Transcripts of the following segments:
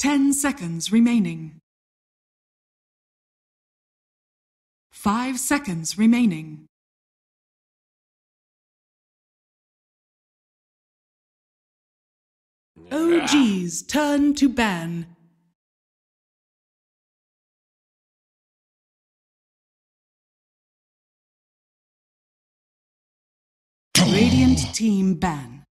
10 seconds remaining. 5 seconds remaining. OG's turn to ban. Radiant team ban.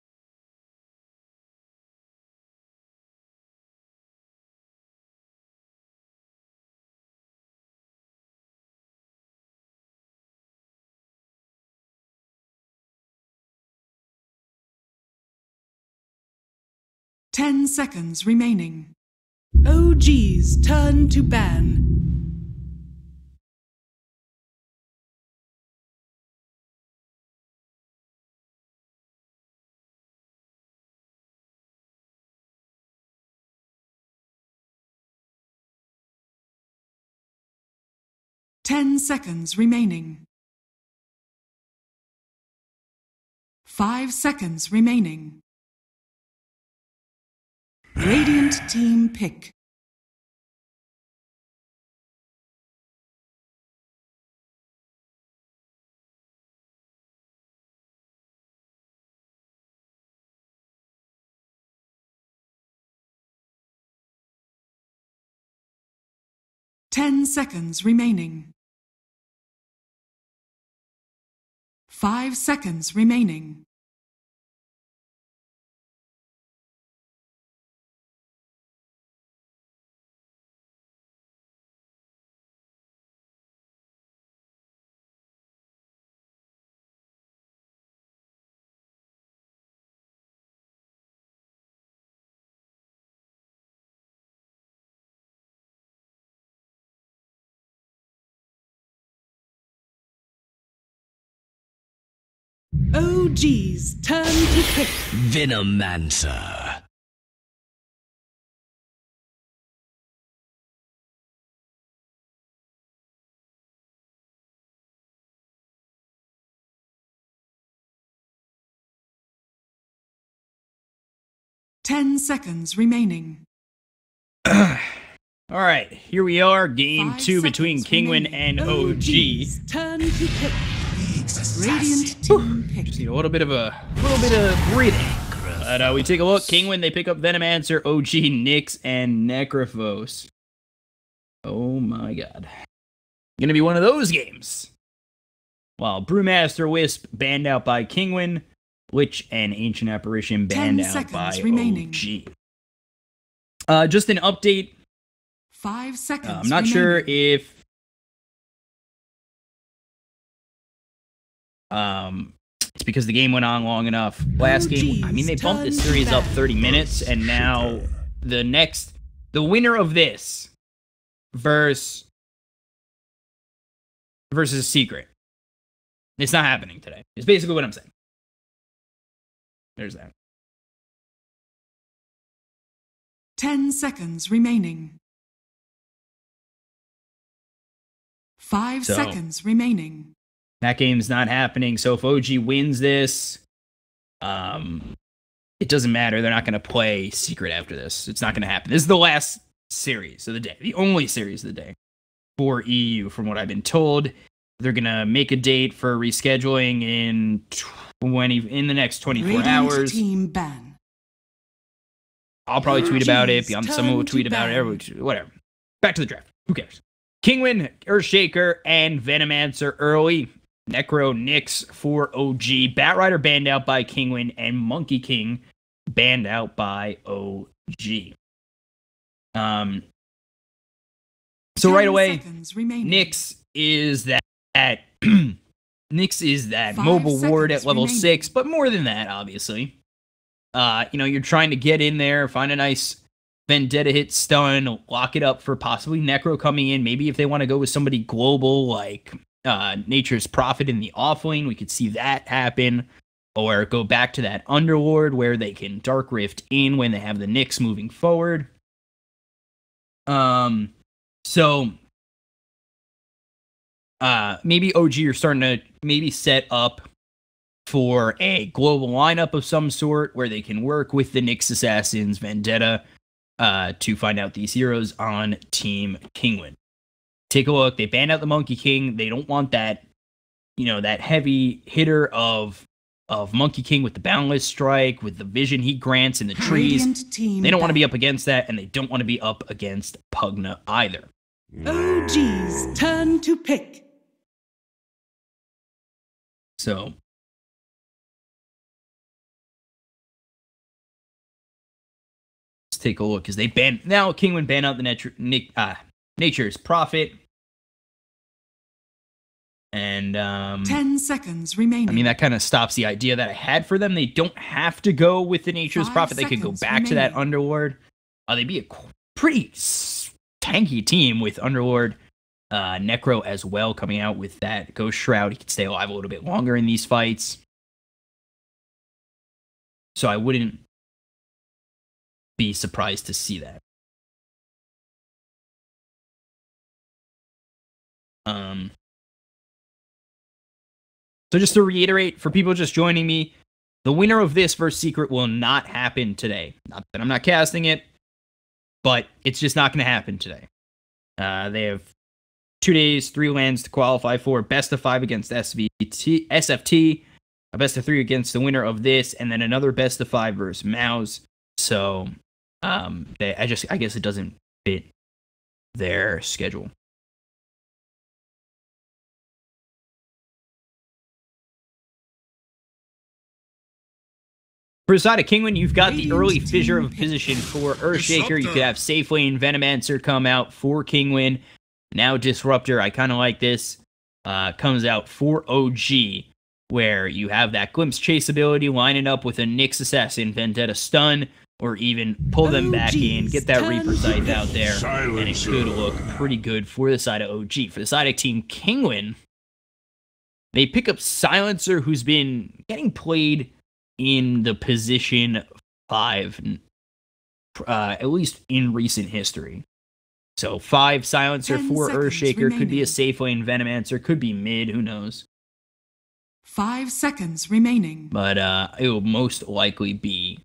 Ten seconds remaining. OG's turn to ban. Ten seconds remaining. 5 seconds remaining. Radiant team pick. Ten seconds remaining. 5 seconds remaining. OG's turn to pick. Venomancer. Ten seconds remaining. All right, here we are, game 5 2 between seconds Kinguin remaining. and OG. OG's turn to pick. Radiant team pick. Just need a little bit of breathing. But we take a look. Kinguin, they pick up Venomancer, OG, Nyx, and Necrophos. Oh my god. Gonna be one of those games. While Brewmaster Wisp banned out by Kinguin, Witch and Ancient Apparition banned 10 out seconds by remaining. OG. Just an update. 5 seconds I'm not sure if it's because the game went on long enough. Last game, I mean, they bumped this series up 30 minutes, and now the winner of this versus Secret. It's not happening today. It's basically what I'm saying. There's that. 10 seconds remaining. 5 seconds remaining. That game's not happening. So if OG wins this, it doesn't matter. They're not going to play Secret after this. It's not going to happen. This is the last series of the day. The only series of the day for EU, from what I've been told. They're going to make a date for rescheduling in the next 24 Radiant hours. Team ban. I'll probably tweet about it. Jeez, Someone will tweet about it. Whatever. Back to the draft. Who cares? Kinguin, Earthshaker, and Venomancer early. Necro, Nyx for OG. Batrider banned out by Kinguin, and Monkey King banned out by OG. So right away, Nyx is that Nyx is that mobile ward at level 6, but more than that, obviously. You're trying to get in there, find a nice Vendetta hit stun, lock it up for possibly Necro coming in. Maybe if they want to go with somebody global like Nature's Prophet in the offlane, we could see that happen. Or go back to that Underlord where they can Dark Rift in when they have the Nyx moving forward. Maybe OG are starting to maybe set up for a global lineup of some sort where they can work with the Nyx Assassins, Vendetta, to find out these heroes on Team Kinguin. Take a look. They banned out the Monkey King. They don't want that, that heavy hitter of Monkey King with the Boundless Strike, with the vision he grants in the trees. They don't want to be up against that, and they don't want to be up against Pugna either. OG's turn to pick. So let's take a look, because they banned, now Kinguin banned out the Nature's Prophet. And 10 seconds remaining. I mean, that kind of stops the idea that I had for them. They don't have to go with the Nature's Prophet. They could go back to that Underlord. They'd be a pretty tanky team with Underlord, Necro as well, coming out with that Ghost Shroud. He could stay alive a little bit longer in these fights. So I wouldn't be surprised to see that. So just to reiterate, for people just joining me, the winner of this versus Secret will not happen today. Not that I'm not casting it, but it's just not going to happen today. They have 2 days, 3 lands to qualify for. Best of 5 against SFT, a best of 3 against the winner of this, and then another best of 5 versus Mouse. So I guess it doesn't fit their schedule. For the side of Kinguin, you've got the early Fissure of Position for Earthshaker. You could have Safe Lane Venomancer come out for Kinguin. Now Disruptor, I kind of like this, comes out for OG, where you have that Glimpse Chase ability lining up with a Nyx Assassin Vendetta Stun, or even pull them back in, get that Reaper Scythe out there, and it could look pretty good for the side of OG. For the side of Team Kinguin, they pick up Silencer, who's been getting played in the position 5, at least in recent history. So 5 Silencer for Earthshaker, could be a Safe Lane Venomancer, could be mid, who knows. 5 seconds remaining. But it will most likely be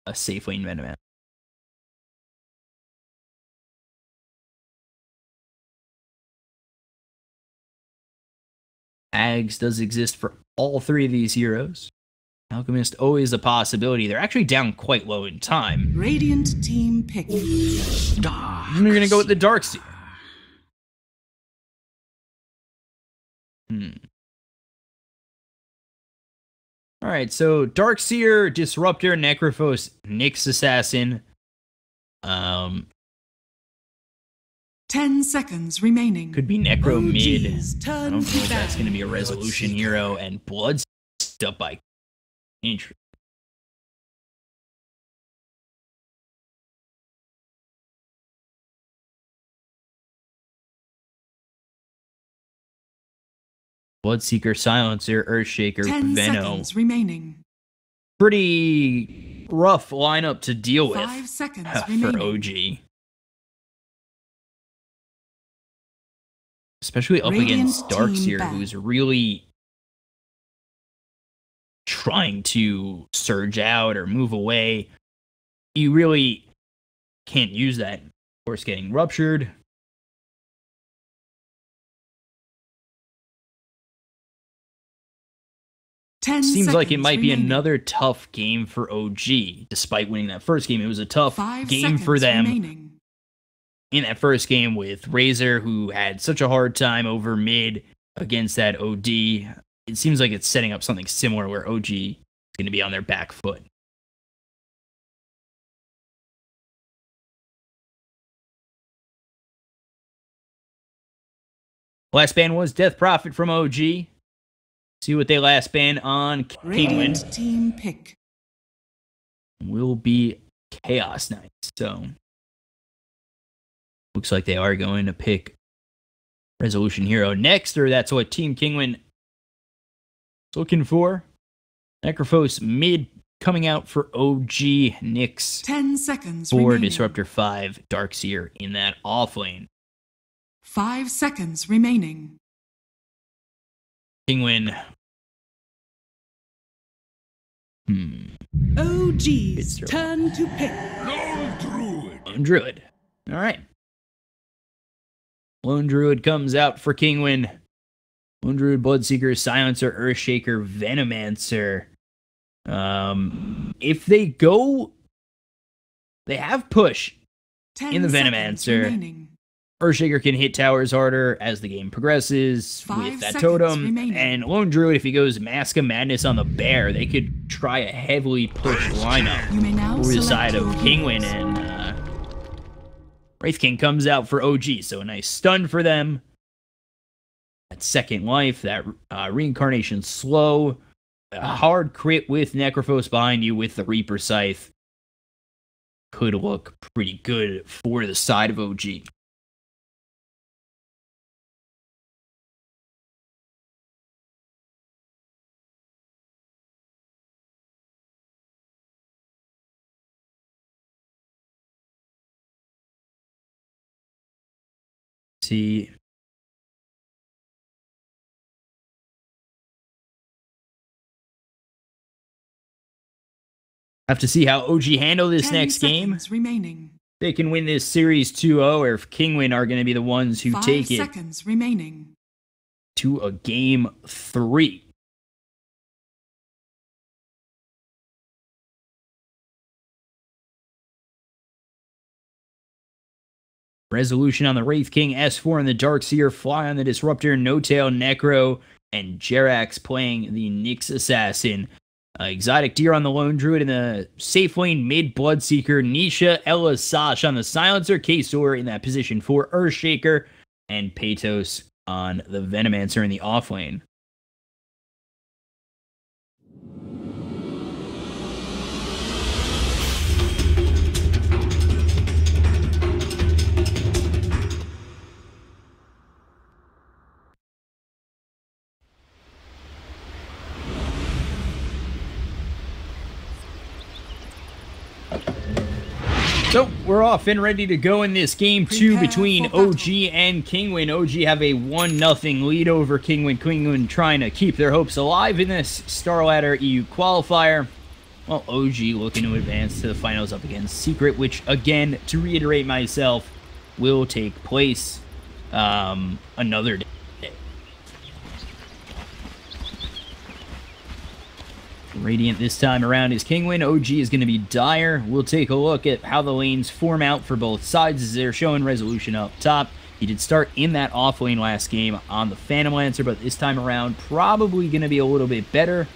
a Safe Lane Venomancer. Ags does exist for all 3 of these heroes. Alchemist, always a possibility. They're actually down quite low in time. Radiant team pick. We're going to go with the Darkseer. Alright, so Darkseer, Disruptor, Necrophos, Nyx Assassin. 10 seconds remaining. Could be Necro mid. I don't know if that's going to be a resolution hero, and Blood's up by inch. Bloodseeker, Silencer, Earthshaker, 10 Veno. seconds remaining. Pretty rough lineup to deal with 5 seconds for OG. Especially up against Darkseer, who's really trying to surge out or move away. You really can't use that. Of course, getting ruptured. Seems like it might be another tough game for OG. Despite winning that first game, it was a tough game for them. In that first game with Razor, who had such a hard time over mid against that OD. It seems like it's setting up something similar where OG is going to be on their back foot. Last ban was Death Prophet from OG. See what they last ban on Kinguin. Team pick will be Chaos Knight. So looks like they are going to pick Resolution Hero next, or that's what Team Kinguin is looking for. Necrophos mid coming out for OG. Nyx 10 seconds for remaining. Disruptor 5. Darkseer in that off lane. 5 seconds remaining. Kinguin. OG's turn to pick. Lone Druid. All right. Lone Druid comes out for Kinguin. Lone Druid, Bloodseeker, Silencer, Earthshaker, Venomancer. If they go... They have push in the Venomancer. Earthshaker can hit towers harder as the game progresses with that totem. Remaining. And Lone Druid, if he goes Mask of Madness on the bear, they could try a heavily pushed lineup for the side of Kinguin. And Wraith King comes out for OG, so a nice stun for them. That second life, that reincarnation slow. A hard crit with Necrophos behind you with the Reaper Scythe. Could look pretty good for the side of OG. See. Have to see how OG handle this next game. Remaining. They can win this series 2-0, or if Kinguin are going to be the ones who take it remaining. To a game 3. Resolution on the Wraith King, S4 on the Darkseer, Fly on the Disruptor, No-Tail, Necro, and Jerax playing the Nyx Assassin. Exotic Deer on the Lone Druid in the safe lane, mid Bloodseeker, Nisha, Ella Sash on the Silencer, Kasor in that position for Earthshaker, and Patos on the Venomancer in the off lane. So, we're off and ready to go in this game 2 between OG and Kinguin. OG have a 1-0 lead over Kinguin. Kinguin trying to keep their hopes alive in this Star Ladder EU qualifier. Well, OG looking to advance to the finals up against Secret, which, again, to reiterate myself, will take place another day. Radiant this time around is Kinguin. OG is going to be Dire. We'll take a look at how the lanes form out for both sides as they're showing Resolution up top. He did start in that off lane last game on the Phantom Lancer, but this time around probably going to be a little bit better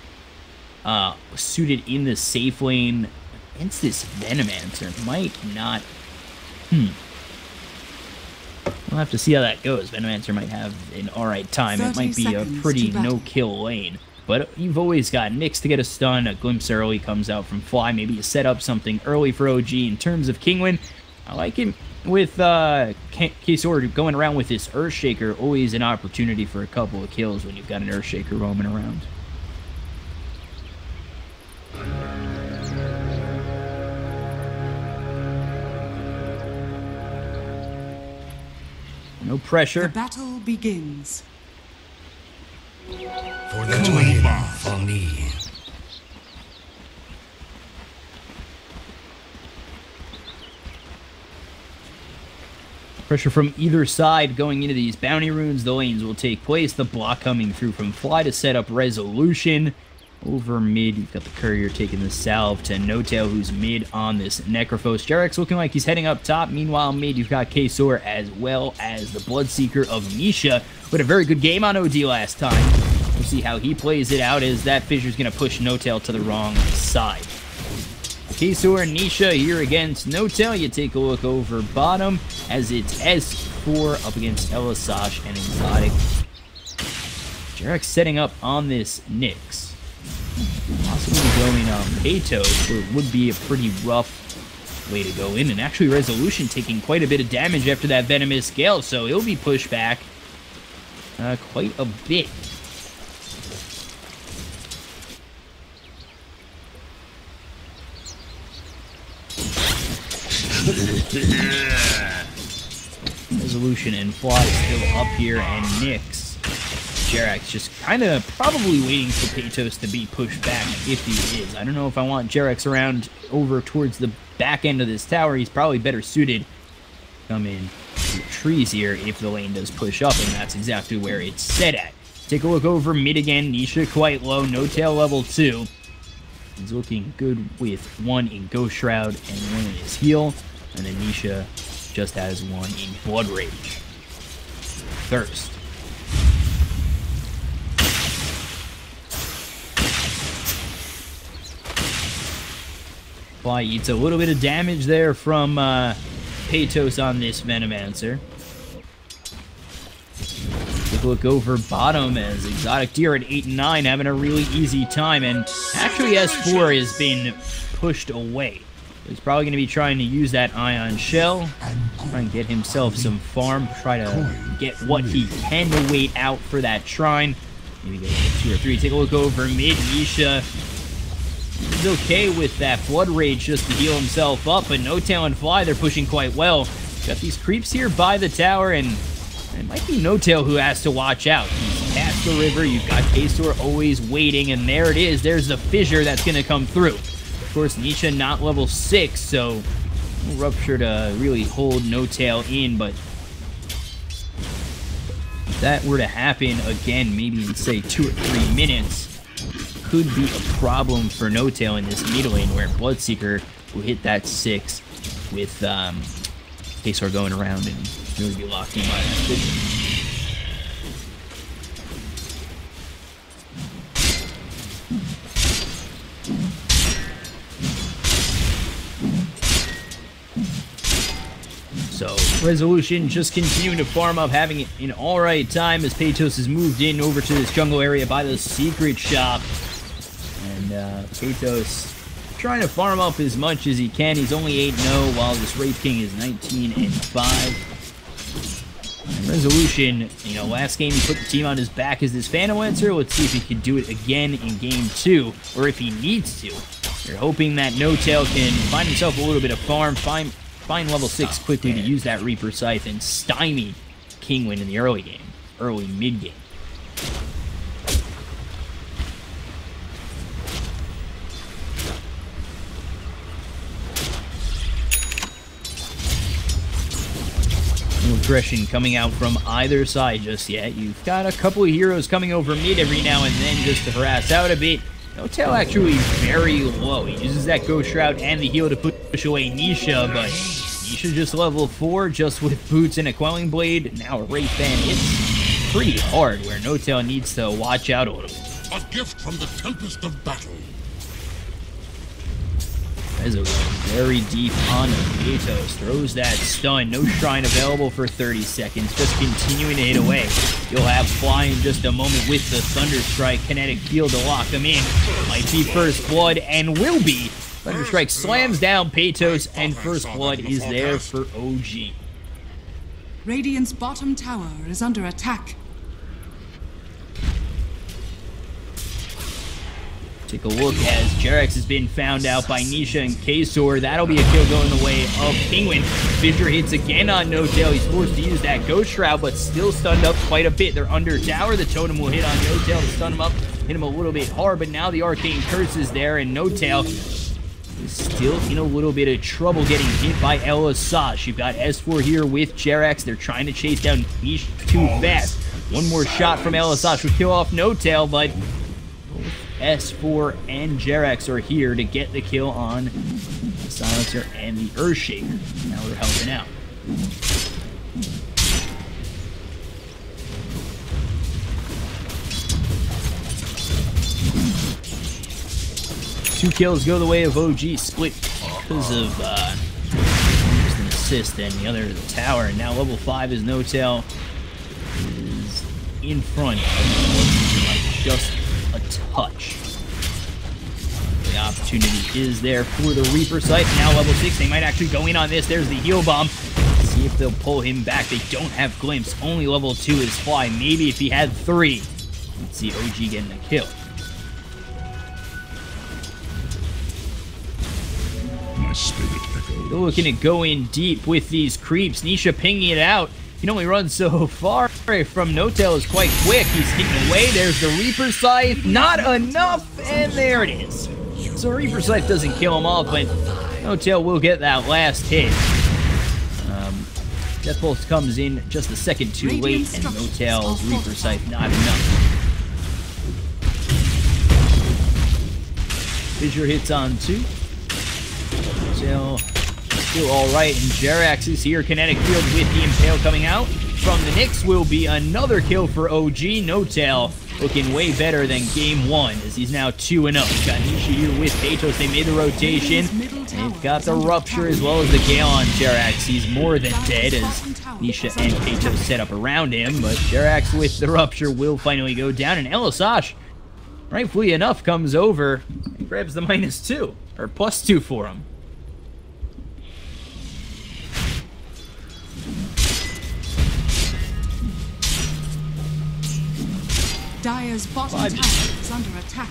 suited in the safe lane against this Venomancer. Might not... We'll have to see how that goes. Venomancer might have an alright time. It might be a pretty no-kill lane. But you've always got Nyx to get a stun. A glimpse early comes out from Fly. Maybe you set up something early for OG. In terms of Kinguin, I like him with Kasor going around with this Earthshaker. Always an opportunity for a couple of kills when you've got an Earthshaker roaming around. No pressure. The battle begins. For the win for me. Pressure from either side going into these bounty runes. The lanes will take place. The block coming through from Fly to set up Resolution. Over mid, you've got the Courier taking the salve to No-Tail, who's mid on this Necrophos. Jerax looking like he's heading up top. Meanwhile, mid, you've got Kasor as well as the Bloodseeker of Nisha. But a very good game on OD last time. We'll see how he plays it out as that Fissure's going to push No-Tail to the wrong side. Kasor and Nisha here against No-Tail. You take a look over bottom as it's S4 up against Elasash and Exotic. Jerax setting up on this Nyx. Possibly going Patos, where it would be a pretty rough way to go in. And actually Resolution taking quite a bit of damage after that Venomous Gale, so he'll be pushed back quite a bit. Resolution and Fly still up here, and Nyx Jerax just kind of probably waiting for Paytos to be pushed back if he is. I don't know if I want Jerax around over towards the back end of this tower. He's probably better suited to come in to the trees here if the lane does push up, and that's exactly where it's set at. Take a look over mid again. Nisha quite low. No tail level 2. He's looking good with 1 in Ghost Shroud and 1 in his heal. And then Nisha just has 1 in Blood Rage. Thirst. Fly eats a little bit of damage there from Paytos on this Venomancer. Take a look over bottom as Exotic Deer at 8 and 9 having a really easy time, and actually S4 has been pushed away. He's probably going to be trying to use that Ion Shell, try and get himself some farm, try to get what he can to wait out for that Shrine. Maybe get 2 or 3. Take a look over mid. Nisha is okay with that Blood Rage just to heal himself up, but No Tail and Fly, they're pushing quite well. Got these creeps here by the tower, and it might be No Tail who has to watch out. He's past the river, you've got K-Store always waiting, and there it is. There's the fissure that's going to come through. Of course, Nisha not level 6, so no Rupture to really hold No Tail in, but if that were to happen again, maybe in, say, 2 or 3 minutes, could be a problem for No Tail in this mid lane where Bloodseeker will hit that 6 with K-Store going around and really be locked in by that vision. So, Resolution just continuing to farm up, having an alright time as Paytos has moved in over to this jungle area by the secret shop. And Paytos trying to farm up as much as he can. He's only 8-0 while this Wraith King is 19-5. And Resolution, you know, last game he put the team on his back as this Phantom Lancer. Let's see if he can do it again in game 2, or if he needs to. You're hoping that No Tail can find himself a little bit of farm, find level 6 quickly to use that Reaper Scythe and stymie Kinguin in the early game, early mid game. No aggression coming out from either side just yet. You've got a couple of heroes coming over mid every now and then just to harass out a bit. No Tail actually very low. He uses that Ghost Shroud and the heal to push away Nisha, but Nisha just level 4 just with boots and a Quelling Blade. Now a Wraith Fan. It's pretty hard where No Tail needs to watch out a little bit. A gift from the tempest of battle. Rezo very deep on Paytos. Throws that stun. No Shrine available for 30 seconds. Just continuing to hit away. You'll have Fly in just a moment with the Thunder Strike. Kinetic Field to lock him in. Might be First Blood and will be. Thunder Strike slams down Paytos, and First Blood is there for OG. Radiant's bottom tower is under attack. Take a look as Jerax has been found out by Nisha and K-Sword. That'll be a kill going the way of Kinguin. Fissure hits again on No Tail. He's forced to use that Ghost Shroud, but still stunned up quite a bit. They're under tower. The Totem will hit on No Tail to stun him up, hit him a little bit hard, but now the Arcane Curse is there, and No Tail is still in a little bit of trouble getting hit by Elasash. You've got S4 here with Jerax. They're trying to chase down Nisha too fast. One more shot from Elasash will kill off No Tail, but S4 and Jerax are here to get the kill on the Silencer and the Earthshaker. Now they're helping out. Two kills go the way of OG, split because of just an assist, and the other is the tower. And now level 5 is No Tail is in front of just a touch. The opportunity is there for the Reaper Scythe. Now level 6, they might actually go in on this. There's the heal bomb. See if they'll pull him back. They don't have Glimpse. Only level 2 is Fly. Maybe if he had 3, you'd see OG getting a kill. My spirit echoes. They're looking to go in deep with these creeps. Nisha pinging it out. can only run so far. From No-Tail is quite quick. He's hitting away. There's the Reaper Scythe. Not enough, and there it is. So Reaper Scythe doesn't kill him off, but No-Tail will get that last hit. Death Pulse comes in just a second too late, and No-Tail's Reaper Scythe not enough. Fissure hits on 2. No-Tail still alright, and Jerax is here. Kinetic Field with the Impale coming out. From the Nyx will be another kill for OG. No-Tail looking way better than game 1, as he's now 2-0. Got Nisha here with Peytos. They made the rotation. They've got the Rupture as well as the Gale on Jerax. He's more than dead as Nisha and Peytos set up around him, but Jerax with the Rupture will finally go down, and illustrious, rightfully enough, comes over and grabs the -2, or +2 for him. Dire's bottom tower is under attack.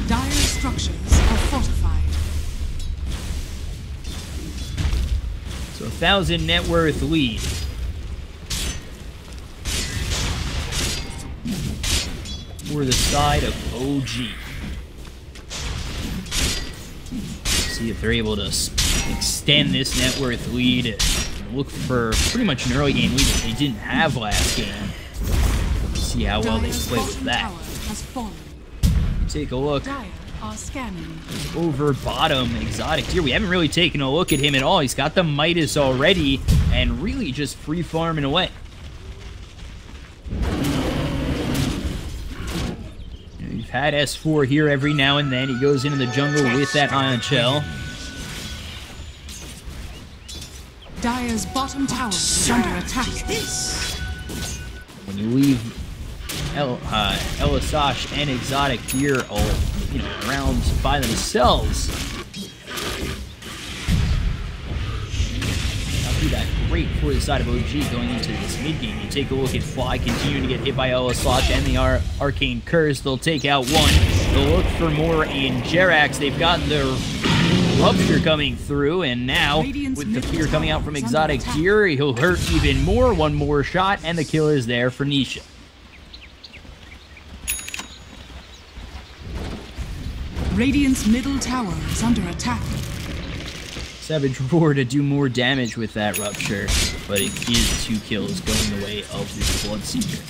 Dire's structures are fortified. So 1,000 net worth lead. For the side of OG. See if they're able to extend this net worth lead and look for pretty much an early game lead that they didn't have last game. See how well they play with that. Take a look over bottom. Exotic Deer, we haven't really taken a look at him at all. He's got the Midas already and really just free farming away. We've had S4 here every now and then. He goes into the jungle with that Ion Shell. Dire's bottom tower is under attack. When you leave illustrious and Exotic Deer all, around by themselves, not be that great for the side of OG going into this mid game. You take a look at Fly continuing to get hit by illustrious and the Arcane Curse. They'll take out one. They'll look for more in Jerax. They've got the Rupture coming through, and now with the fear coming out from Exotic Deer, he'll hurt even more. One more shot, and the kill is there for Nisha. Radiant's middle tower is under attack. Savage Roar to do more damage with that Rupture, but it is 2 kills going the way of this Bloodseeker.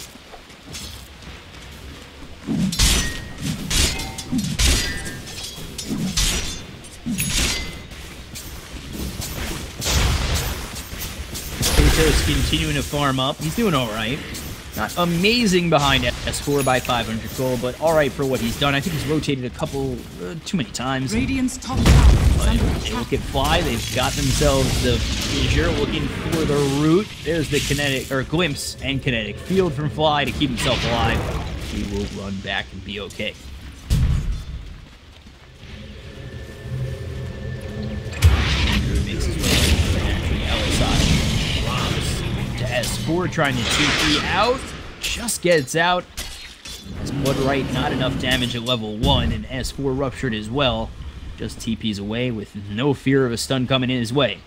Peytos continuing to farm up. He's doing alright. Not amazing behind S4 by 500 gold, but alright for what he's done. I think he's rotated a couple, too many times. Radiant's top tower is under attack. Look at Fly. They've got themselves the Fissure, looking for the root. There's the kinetic, or glimpse and kinetic field from Fly to keep himself alive. He will run back and be okay. Makes his way to S4, trying to TP out. Just gets out. That's Bloodright, not enough damage at level 1, and S4 ruptured as well. Just TPs away with no fear of a stun coming in his way.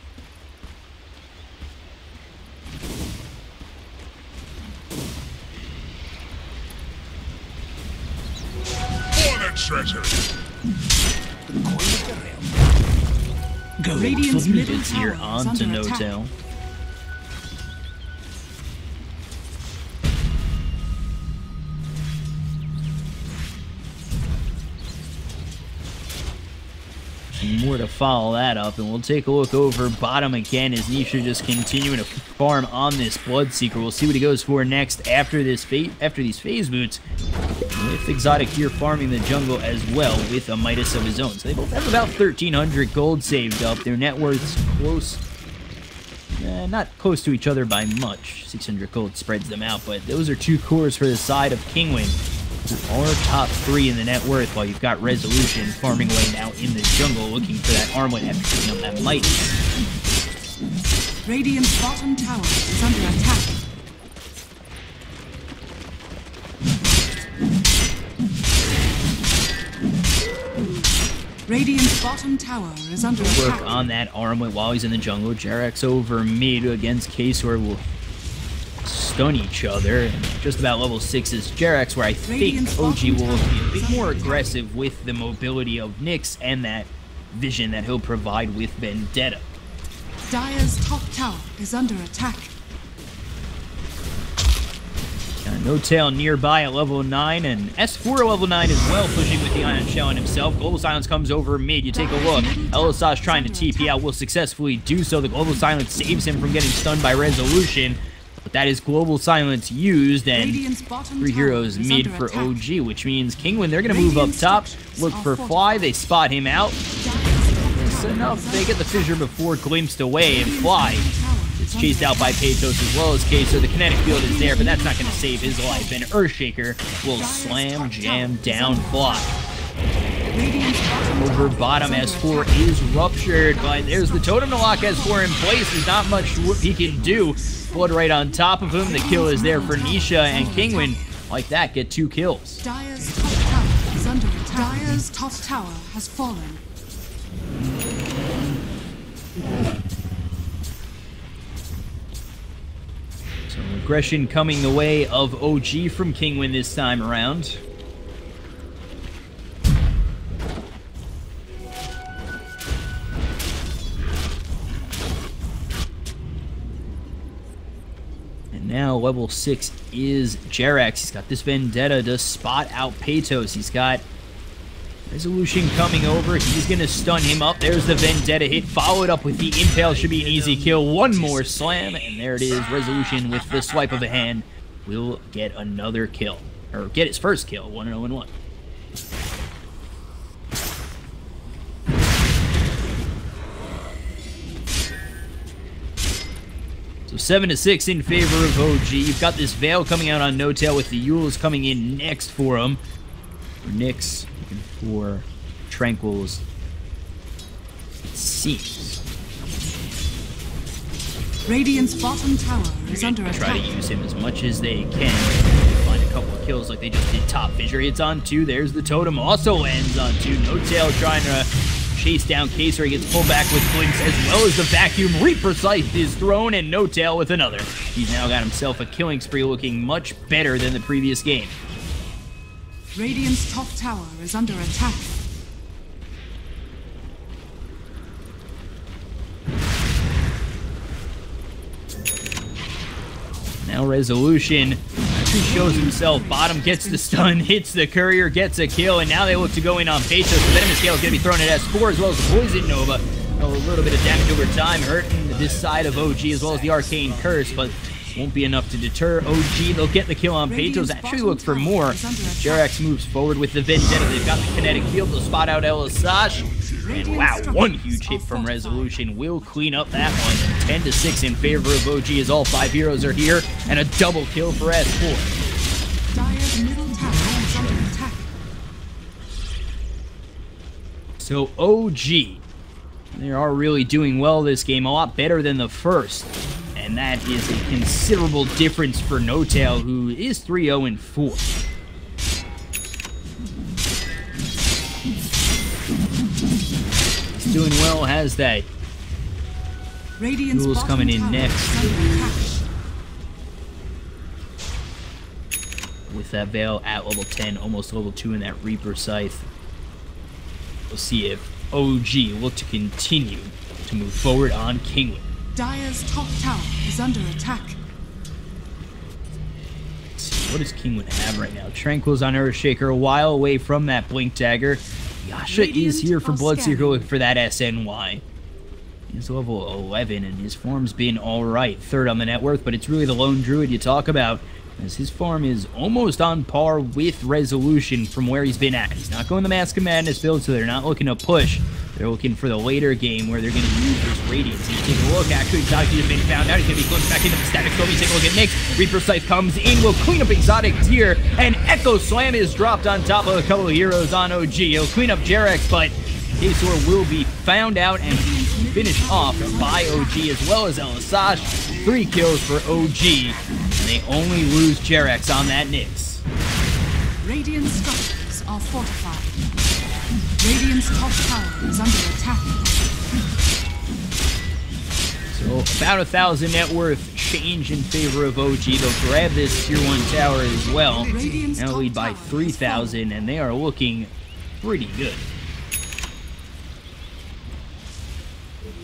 For the treasure! Radiant's middle It's here tower is on to under attack. No-Tail. More to follow that up, and we'll take a look over bottom again as Nisha just continuing to farm on this Bloodseeker. We'll see what he goes for next after this these phase boots, with Exotic Deer farming the jungle as well with a Midas of his own. So they both have about 1,300 gold saved up. Their net worth's close, not close to each other by much. 600 gold spreads them out, but those are 2 cores for the side of Kinguin, who are top 3 in the net worth, while you've got Resolution farming away now in the jungle, looking for that armlet after picking up that Might. Radiant's bottom tower is under attack. Radiant's bottom tower is under attack. Work on that armlet while he's in the jungle. Jerax over mid against Kasor will stun each other. And just about level 6 is Jerax, where I think OG will be a bit more aggressive with the mobility of Nyx and that vision that he'll provide with Vendetta. Dire's top tower is under attack. No Tail nearby at level 9, and S4 at level 9 as well, pushing with the Ion Shell on himself. Global Silence comes over mid. You take a look. Elisage trying to TP out, will successfully do so. The Global Silence saves him from getting stunned by Resolution, but that is Global Silence used, and 3 heroes mid for OG, which means Kinguin, they're going to move up top, look for Fly. They spot him out. It's enough. They get the fissure before glimpsed away, and Fly is chased out by Peytos as well as K, so the kinetic field is there, but that's not going to save his life, and Earthshaker will slam jam down Fly. Over bottom, S4 is ruptured, but there's the totem to lock S4 in place. There's not much he can do. Blood right on top of him. The kill is there for Nisha, and Kinguin, like that, get 2 kills. Dire's top tower is under attack. Dire's top tower has fallen. So aggression coming the way of OG from Kinguin this time around. And now level 6 is Jerax. He's got this Vendetta to spot out Peytos. He's got Resolution coming over. He's going to stun him up. There's the Vendetta hit, followed up with the Impale. Should be an easy kill. One more slam, and there it is. Resolution with the swipe of a hand will get another kill. Or get his first kill. 1-0-1. So 7-6 in favor of OG. You've got this Veil coming out on No Tail with the Yules coming in next for him. Nyx for Tranquils, it seems. Radiant's bottom tower is under attack. Try to use him as much as they can. Find a couple of kills like they just did top. Fissure hits on 2. There's the totem. Also lands on 2. No Tail trying to chase down Kaser. He gets pulled back with Glimpse as well as the vacuum. Reaper Scythe is thrown, and No Tail with another. He's now got himself a killing spree, looking much better than the previous game. Radiant's top tower is under attack. Now Resolution actually shows himself. Bottom gets the stun, hits the courier, gets a kill, and now they look to go in on Peytos. The Venomous Gale is going to be thrown at S4 as well as the Poison Nova. A little bit of damage over time, hurting this side of OG as well as the Arcane Curse, but won't be enough to deter OG. They'll get the kill on Peytos. Actually look for more. Jerax moves forward with the Vendetta. They've got the kinetic field. They'll spot out Elisage. And wow, one huge hit from Resolution will clean up that one. 10-6 in favor of OG as all 5 heroes are here. And a double kill for S4. Dire's middle tower is under attack. So OG, they are really doing well this game. A lot better than the first. And that is a considerable difference for No Tail, who is 3-0-4. He's doing well, has that. Jules coming in next. With that Veil at level 10, almost level 2 in that Reaper Scythe. We'll see if OG look to continue to move forward on Kinguin. Dire's top tower is under attack. Let's see, what does Kinguin have right now? Tranquil's on Earthshaker, a while away from that Blink Dagger. Yasha is here for Bloodseeker, looking for that SNY. He's level 11, and his form's been alright. 3rd on the net worth, but it's really the Lone Druid you talk about, as his farm is almost on par with Resolution from where he's been at. He's not going the Mask of Madness build, so they're not looking to push. They're looking for the later game where they're going to use this Radiance. And you take a look, actually, Exotic has been found out. He's going to be glimpsed back into the Static Scope. You take a look at Nyx. Reaper Scythe comes in, will clean up Exotic here, and Echo Slam is dropped on top of a couple of heroes on OG. He'll clean up Jerax, but Kasor will be found out and finished off by OG as well as Elisage. 3 kills for OG, and they only lose Jerax on that Nyx. Radiant structures are fortified. Radiant's top tower is under attack. So about 1,000 net worth change in favor of OG. They'll grab this tier 1 tower as well. Now lead by 3,000, and they are looking pretty good.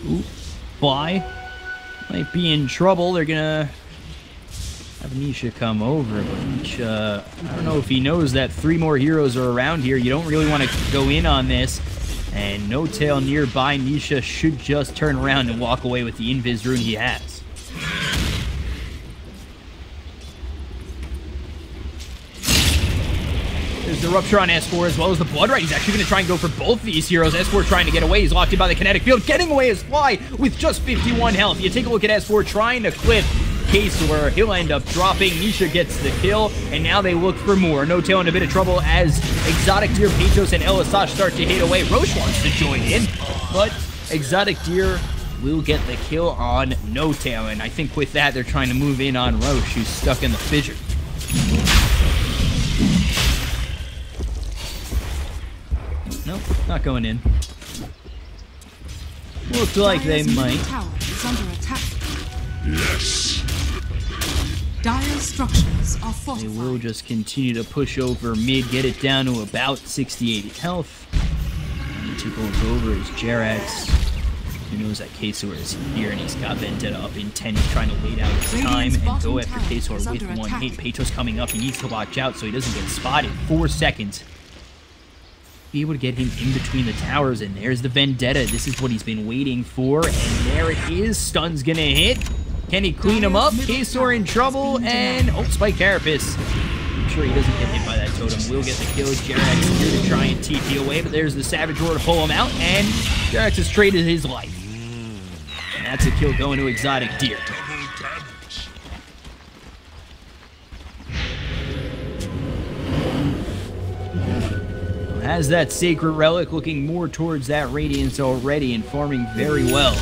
Ooh, Fly might be in trouble. They're gonna have Nisha come over, but Nisha, I don't know if he knows that 3 more heroes are around here. You don't really want to go in on this. And no tail nearby. Nisha should just turn around and walk away with the invis rune he has. There's the Rupture on S4 as well as the Blood Right. He's actually going to try and go for both these heroes. S4 trying to get away. He's locked in by the kinetic field. Getting away is Fly with just 51 health. You take a look at S4 trying to clip K-Sor. He'll end up dropping. Nisha gets the kill, and now they look for more. No Tail in a bit of trouble as Exotic Deer, Peytos, and Elisage start to hit away. Roche wants to join in, but Exotic Deer will get the kill on No Tail, and I think with that they're trying to move in on Roche, who's stuck in the fissure. Nope, not going in. Looks like they might. Yes. Dire structures are fortified. They will just continue to push over mid, get it down to about 68 health. And to go over is Jerax. He knows that K-Sor is here, and he's got Vendetta up in 10. He's trying to wait out his time and go after K-Sor with one hit. Peytos coming up. He needs to watch out so he doesn't get spotted. 4 seconds. Be able to get him in between the towers, and there's the Vendetta. This is what he's been waiting for, and there it is. Stun's gonna hit. Can he clean him up? K-Sor in trouble, and oh, Spike Carapace. I'm sure he doesn't get hit by that totem. Will get the kill. Jerax here to try and TP away, but there's the Savage Roar to pull him out, and Jerax has traded his life. And that's a kill going to Exotic Deer. Has that Sacred Relic, looking more towards that Radiance already and farming very well.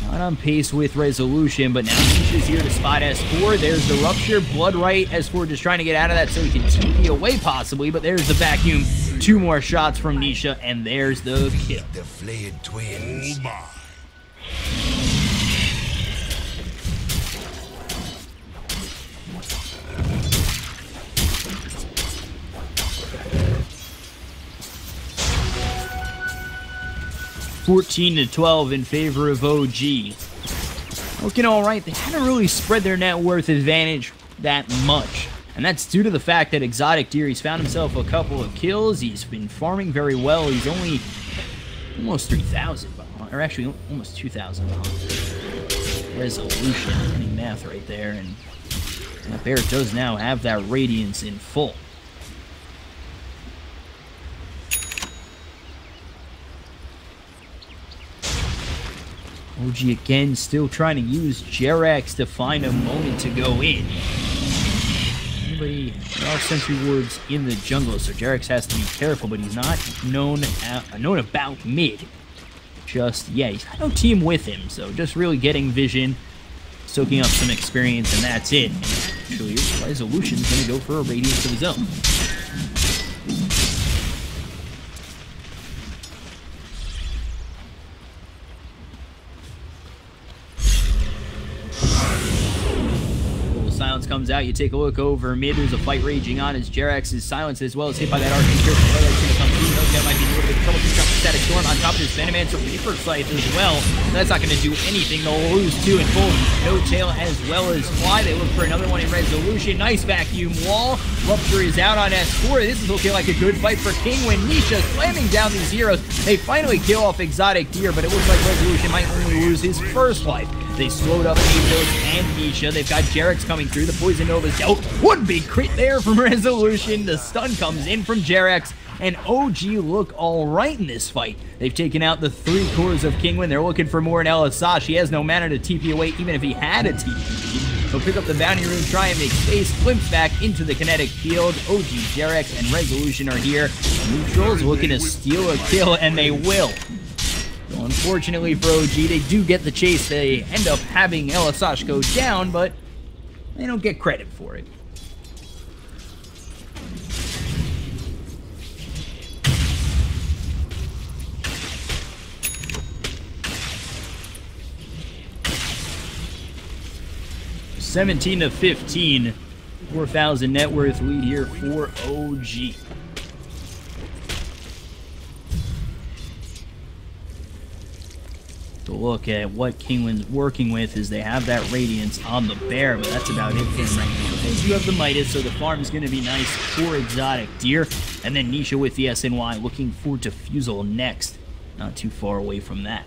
Not on pace with Resolution, but now Nisha's here to spot S4. There's the Rupture, Blood Right. S4 just trying to get out of that so he can TP away possibly, but there's the Vacuum. 2 more shots from Nisha, and there's the kill. The Flayed Twins. Oh my. 14-12 in favor of OG. Looking alright, they haven't really spread their net worth advantage that much. And that's due to the fact that Exotic Deer, he's found himself a couple of kills. He's been farming very well. He's only almost 3,000, or actually almost 2,000 Resolution. Any math right there. And that bear does now have that Radiance in full. OG again still trying to use Jerax to find a moment to go in. There are sentry wards in the jungle, so Jerax has to be careful, but he's not known about mid just yet. He's got no team with him, so just really getting vision, soaking up some experience, and that's it. Actually, Resolution's going to go for a Radiance of his own. Silence comes out. You take a look over mid. There's a fight raging on as Jerax is silenced as well as hit by that Arcane. That might be a little bit of trouble. He's got the Static Storm on top of this Venomancer Reaper Scythe as well. That's not going to do anything. They'll lose 2 in full. No Tail as well as Fly. They look for another one in Resolution. Nice vacuum wall. Rupture is out on S4. This is looking like a good fight for Kinguin. Nisha slamming down these heroes. They finally kill off Exotic Deer, but it looks like Resolution might only lose his first life. They slowed up Peytos and Nisha. They've got Jerax coming through. The Poison Nova's dealt. One big crit there from Resolution. The stun comes in from Jerax. And OG look alright in this fight. They've taken out the 3 cores of Kinguin. They're looking for more in Elisage. He has no mana to TP away, even if he had a TP. He'll pick up the bounty rune, try and make space, glimpse back into the kinetic field. OG, Jerax, and Resolution are here. Neutrals looking to steal a kill, and they will. So unfortunately for OG, they do get the chase. They end up having Elisage go down, but they don't get credit for it. 17 to 15. 4,000 net worth lead here for OG. To look at what Kinguin's working with is they have that Radiance on the Bear, but that's about it for him right now. They do have the Midas, so the farm's going to be nice for Exotic Deer. And then Nisha with the SNY looking for Diffusal next. Not too far away from that.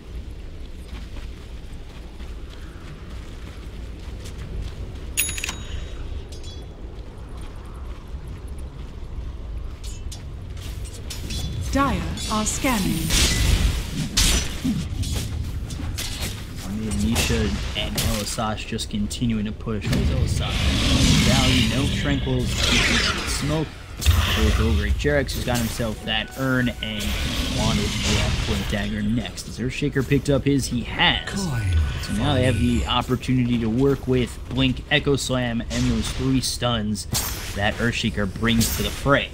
Dire are scanning. Nisha and Elisage just continuing to push with Elisage. Value, no tranquils, smoke. Look over at Jerex, who's got himself that urn and wanted to Blink Dagger next. Has Earthshaker picked up his? He has. So now they have the opportunity to work with Blink, Echo Slam, and those 3 stuns that Earthshaker brings to the fray.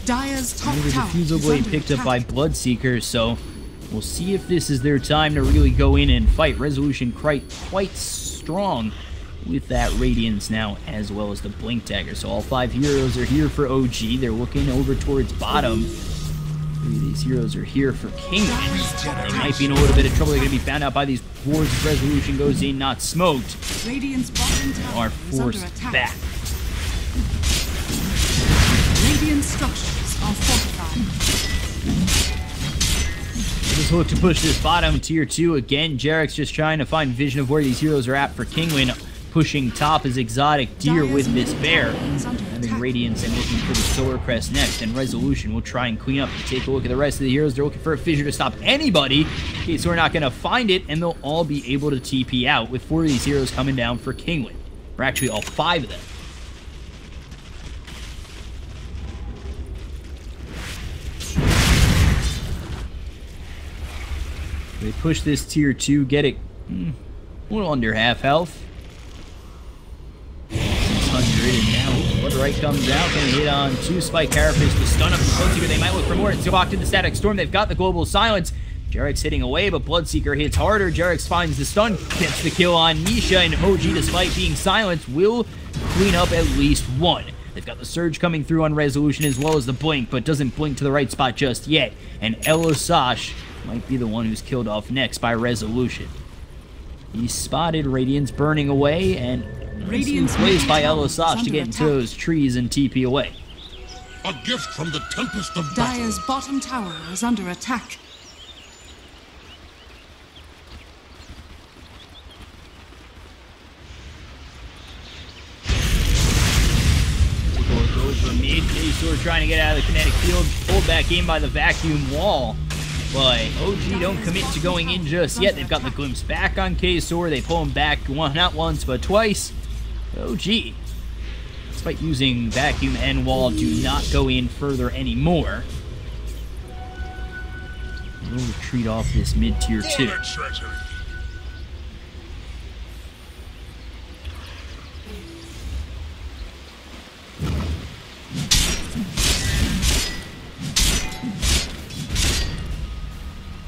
Dire's top The tower Diffusal is Blade under picked up attack. by Bloodseeker, so we'll see if this is their time to really go in and fight. Resolution quite strong with that Radiance now, as well as the Blink Dagger. So all 5 heroes are here for OG. They're looking over towards bottom. 3 of these heroes are here for Kinguin. They might be in a little bit of trouble. They're going to be found out by these wards if Resolution goes in, not smoked. Radiant's bottom tower Are is under forced attack. back. Radiant structures are fortified. Just look to push this bottom tier 2 again. Jerex just trying to find vision of where these heroes are at for Kinguin. Pushing top is Exotic Deer with this Bear. Having Radiance and looking for the Solar Crest next. And Resolution will try and clean up. Take a look at the rest of the heroes. They're looking for a fissure to stop anybody. Okay, so we're not going to find it. And they'll all be able to TP out with 4 of these heroes coming down for Kinguin. Or actually all 5 of them. They push this tier 2, get it a little under half health. 600, and now Bloodright comes out, gonna hit on 2 Spike Carapace to stun up the Bloodseeker. They might look for more. It's locked into Static Storm. They've got the Global Silence. Jerex hitting away, but Bloodseeker hits harder. Jerex finds the stun, gets the kill on Nisha, and OG, despite being silenced, will clean up at least 1. They've got the Surge coming through on Resolution as well as the Blink, but doesn't blink to the right spot just yet. And Elisage might be the one who's killed off next by Resolution. He spotted Radiance burning away, and Radiance placed by Elisage to get into those trees and TP away. A gift from the Tempest of Battle. Dire's bottom tower is under attack. Over mid, K-Sword trying to get out of the kinetic field, pulled back in by the vacuum wall. But OG don't commit to going in just yet. They've got the glimpse back on K-Sword. They pull him back not once, but twice. OG, despite using vacuum and wall, do not go in further anymore. We'll retreat off this mid-tier 2.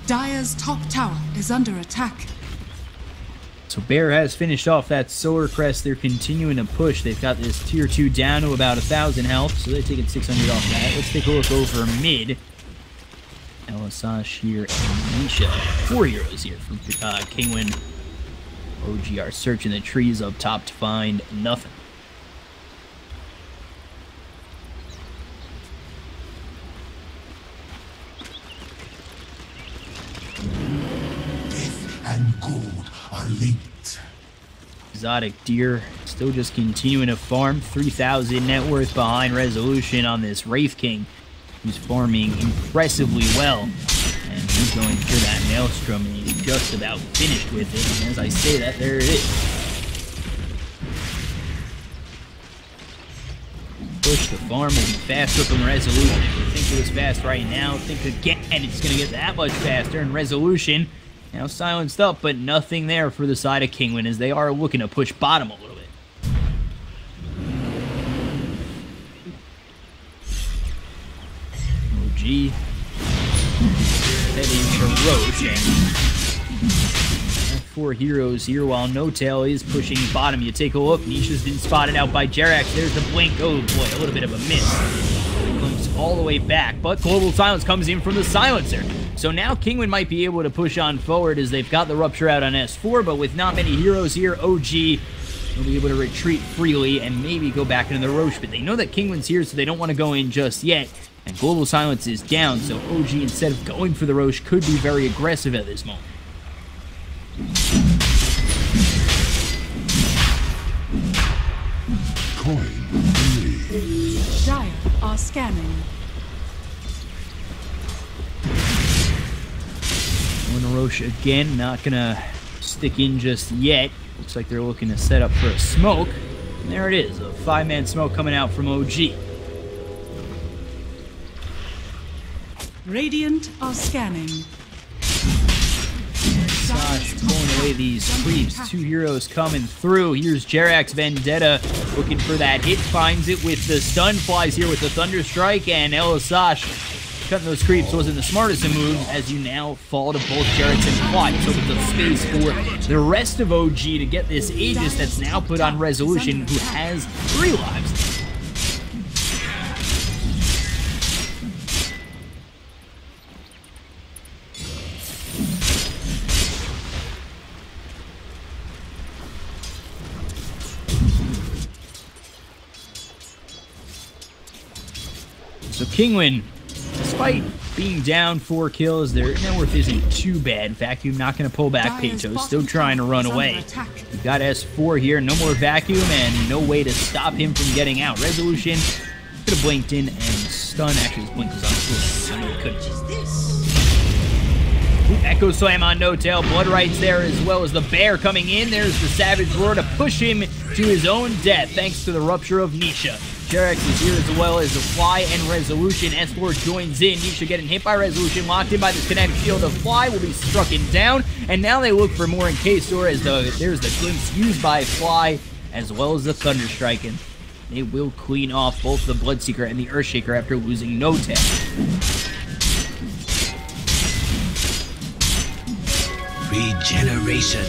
Dire's top tower is under attack. So Bear has finished off that Solar Crest. They're continuing to push. They've got this tier 2 down to about 1,000 health, so they're taking 600 off that. Let's take a look over mid. Elisage here and Nisha. 4 heroes here from Kinguin. OG are searching the trees up top to find nothing. And gold are linked. Exotic Deer still just continuing to farm. 3,000 net worth behind Resolution on this Wraith King, who's farming impressively well. And he's going for that Maelstrom, and he's just about finished with it. And as I say that, there it is. Push the farm will be faster from Resolution. If you think it was fast right now, think again it's going to get that much faster. And Resolution now silenced up, but nothing there for the side of Kinguin as they are looking to push bottom a little bit. OG heading to Roach, and 4 heroes here while No-Tail is pushing bottom. You take a look, Nisha's been spotted out by Jerax. There's the blink. Oh boy, a little bit of a miss. Glimpse all the way back, but Global Silence comes in from the silencer. So now Kinguin might be able to push on forward as they've got the Rupture out on S4, but with not many heroes here, OG will be able to retreat freely and maybe go back into the Roche, but they know that Kinguin's here, so they don't want to go in just yet. And Global Silence is down, so OG, instead of going for the Roche, could be very aggressive at this moment. Dire are scanning. One Roche again, not gonna stick in just yet. Looks like they're looking to set up for a smoke. And there it is, a 5-man smoke coming out from OG. Radiant are scanning. Sash pulling away these creeps. 2 heroes coming through. Here's Jerax Vendetta looking for that hit. Finds it with the stun. Flies here with the Thunder Strike. And Sash cutting those creeps wasn't the smartest of moves as you now fall to both Jerax and Fly. So with the space for the rest of OG to get this Aegis that's now put on Resolution, who has 3 lives. So Kinguin, despite being down 4 kills, their net worth isn't too bad. Vacuum not going to pull back Peyto, still trying to run away. We've got S4 here, no more Vacuum, and no way to stop him from getting out. Resolution could have blinked in and stunned. Actually, his blink was on full. I know he couldn't. Echo Slam on No-Tail, Blood Rights there as well as the Bear coming in. There's the Savage Roar to push him to his own death thanks to the Rupture of Nisha. Jerax is here as well as the Fly and Resolution. S4 joins in. Nisha getting hit by Resolution, locked in by the kinetic shield of Fly, will be struck down. And now they look for more in K-Sor as there's the glimpse used by Fly as well as the Thunder Strike. And they will clean off both the Bloodseeker and the Earthshaker after losing No-Tail. Regeneration.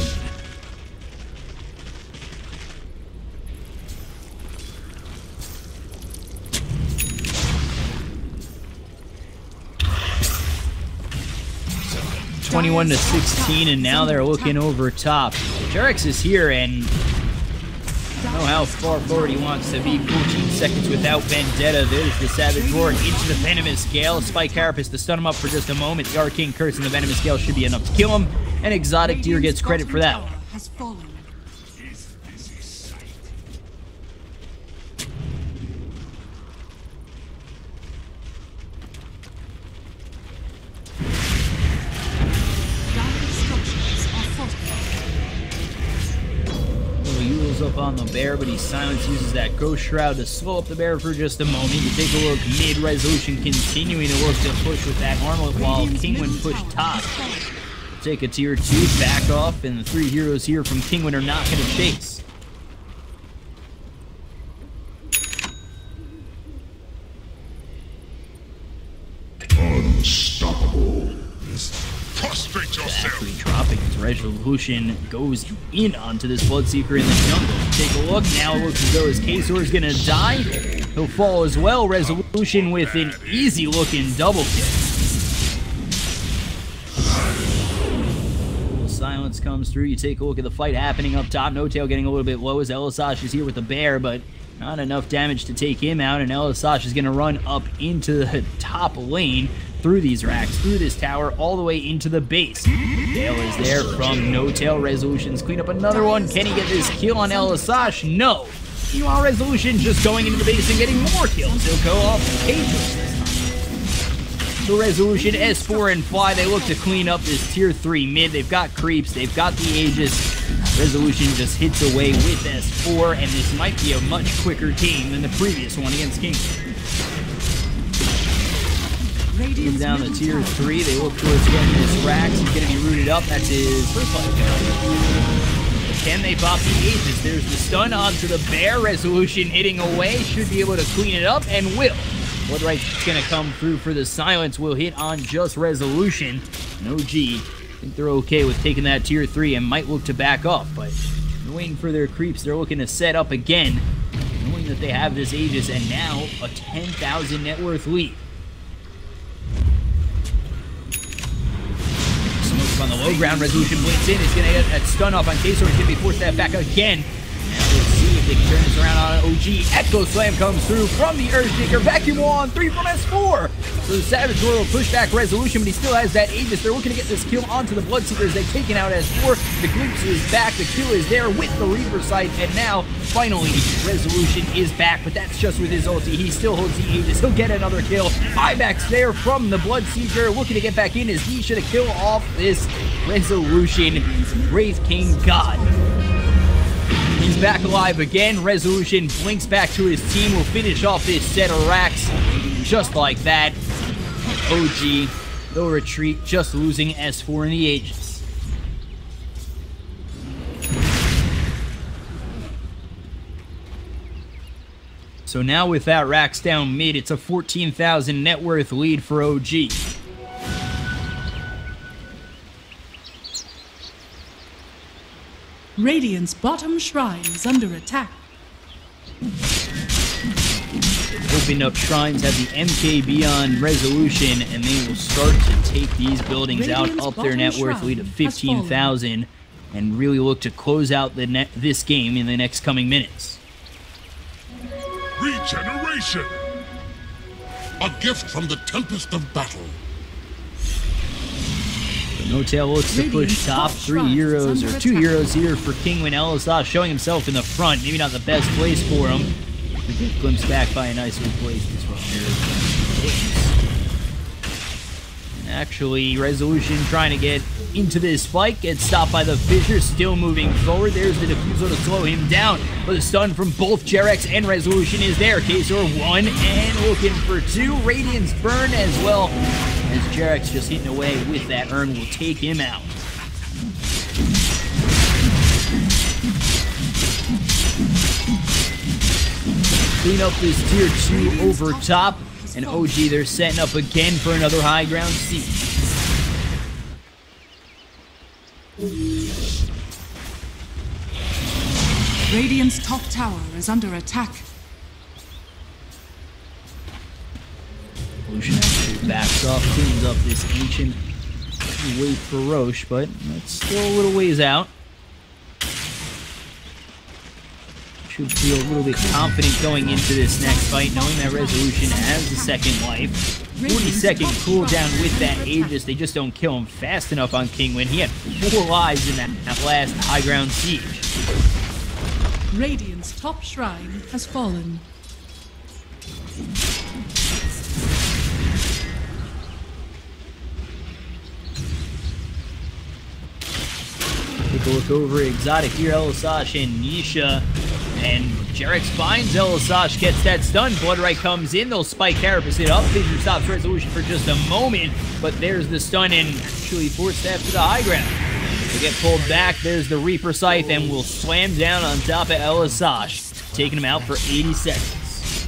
Dire 21-16, and now they're looking over top. Jerax is here, and I don't know how far forward he wants to be. 14 seconds without Vendetta. There's the Savage Roar into the Venomous Gale. Spike Carapace to stun him up for just a moment. The Arcane Curse and the Venomous Gale should be enough to kill him, and Exotic Deer gets credit for that one. Has fallen. Up on the Bear, but he silence uses that Ghost Shroud to slow up the Bear for just a moment. You take a look mid, Resolution continuing to look to push with that armlet while Kinguin push top. Take a tier 2, back off, and the 3 heroes here from Kinguin are not going to chase. Unstoppable. Prostrate yourself. Actually dropping as Resolution goes in onto this Bloodseeker in the jungle. Take a look. Now it looks as though his K-Sor is going to die. He'll fall as well. Resolution with an easy-looking double kill. Silence comes through. You take a look at the fight happening up top. No-Tail getting a little bit low as Elisash is here with the Bear, but not enough damage to take him out, and Elisash is going to run up into the top lane through these racks, through this tower, all the way into the base. Tail is there from No-Tail. Resolutions clean up another one. Can he get this kill on Elisash? No. Meanwhile, Resolution just going into the base and getting more kills. He'll go off Cages this time. The Resolution, S4 and Fly, they look to clean up this tier 3 mid. They've got creeps, they've got the Aegis. Resolution just hits away with S4, and this might be a much quicker game than the previous one against King. Move down to tier 3, they look towards getting this Rax. He's going to be rooted up. That's his first life. Can they pop the Aegis? There's the stun onto the Bear. Resolution hitting away, should be able to clean it up, and will. Bloodright's going to come through for the silence. Will hit on just Resolution. And OG I think they're okay with taking that tier 3 and might look to back up, but they're waiting for their creeps. They're looking to set up again, knowing that they have this Aegis, and now a 10,000 net worth lead. Smoke on the low ground. Resolution blinks in. He's going to get that stun off on Queso. He's going to be forced that back again. Now let's see if they can turn this around on OG. Echo Slam comes through from the Earthshaker. Vacuum Wall on 3 from S4. So the Savage Roar will push back Resolution, but he still has that Aegis. They're looking to get this kill onto the Bloodseekers. They've taken out S4. The Glimpse is back. The kill is there with the Reaper Sight. And now, finally, Resolution is back, but that's just with his ulti. He still holds the Aegis. He'll get another kill. Buybacks there from the Bloodseeker. Looking to get back in as he should have killed off this Resolution Wraith King God. He's back alive again. Resolution blinks back to his team. Will finish off this set of racks just like that. OG, they'll retreat, just losing S4 in the Aegis. So now with that racks down mid, it's a 14,000 net worth lead for OG. Radiant's bottom shrine is under attack. Opened up shrines, have the MKB on Resolution, and they will start to take these buildings out, up their net worth lead of 15,000, and really look to close out this game in the next coming minutes. Regeneration! A gift from the tempest of battle. No-Tail looks to push top 3 heroes, or 2 heroes here for Kinguin. LSA showing himself in the front, maybe not the best place for him. We get glimpsed back by a nice replacement from here. Actually, Resolution trying to get into this fight, gets stopped by the Fissure, still moving forward. There's the Diffusal to slow him down, but the stun from both Jerex and Resolution is there. Kazor 1 and looking for 2. Radiance burn as well, as Jerex just hitting away with that urn will take him out. Clean up this tier 2 over top, and OG, they're setting up again for another high ground siege. Radiant's top tower is under attack. Lucian actually backs off, cleans up this ancient. Wait for Roche, but that's still a little ways out. Should feel a little bit confident going into this next fight, knowing that Resolution has the second life. 40-second cooldown with that Aegis. They just don't kill him fast enough on Kinguin. He had 4 lives in that last high ground siege. Radiant's top shrine has fallen. Take a look over Exotic here, Elisash and Nisha. And Jerex finds Elisash, gets that stun. Bloodright comes in, they'll spike Carapace it up. Fissure stops Resolution for just a moment, but there's the stun and actually forced after the high ground. They get pulled back, there's the Reaper Scythe, and will slam down on top of Elisash, taking him out for 80 seconds.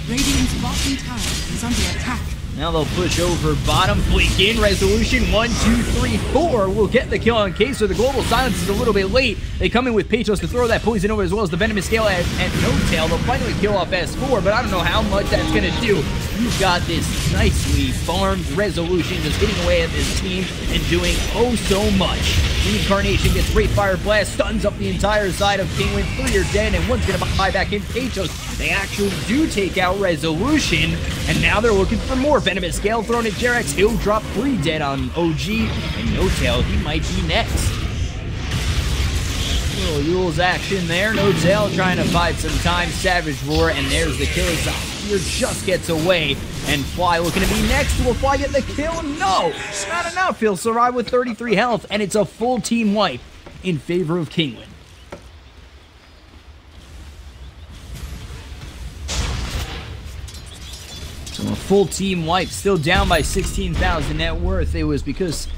Radiant's bottom tower is under attack. Now they'll push over bottom, blink in, Resolution, 1, 2, 3, 4 will get the kill on Queso. The Global Silence is a little bit late. They come in with Peytos to throw that poison over, as well as the Venomous Scale at No-Tail. They'll finally kill off S4, but I don't know how much that's going to do. You've got this nicely farmed Resolution just hitting away at this team and doing oh so much. Reincarnation gets Wraithfire Blast, stuns up the entire side of Kinguin. 3 are dead, and 1's going to buy back in Peytos. They actually do take out Resolution, and now they're looking for more. Venomous Scale thrown at Jerex. He'll drop 3 dead on OG, and No-Tail, he might be next. Little Yule's action there. No-Tail trying to bide some time. Savage Roar, and there's the kill. Here just gets away, and Fly looking to be next. Will Fly get the kill? No! Not enough. He'll survive with 33 health, and it's a full team wipe in favor of Kinguin. So a full team wipe, still down by 16,000 net worth. It was because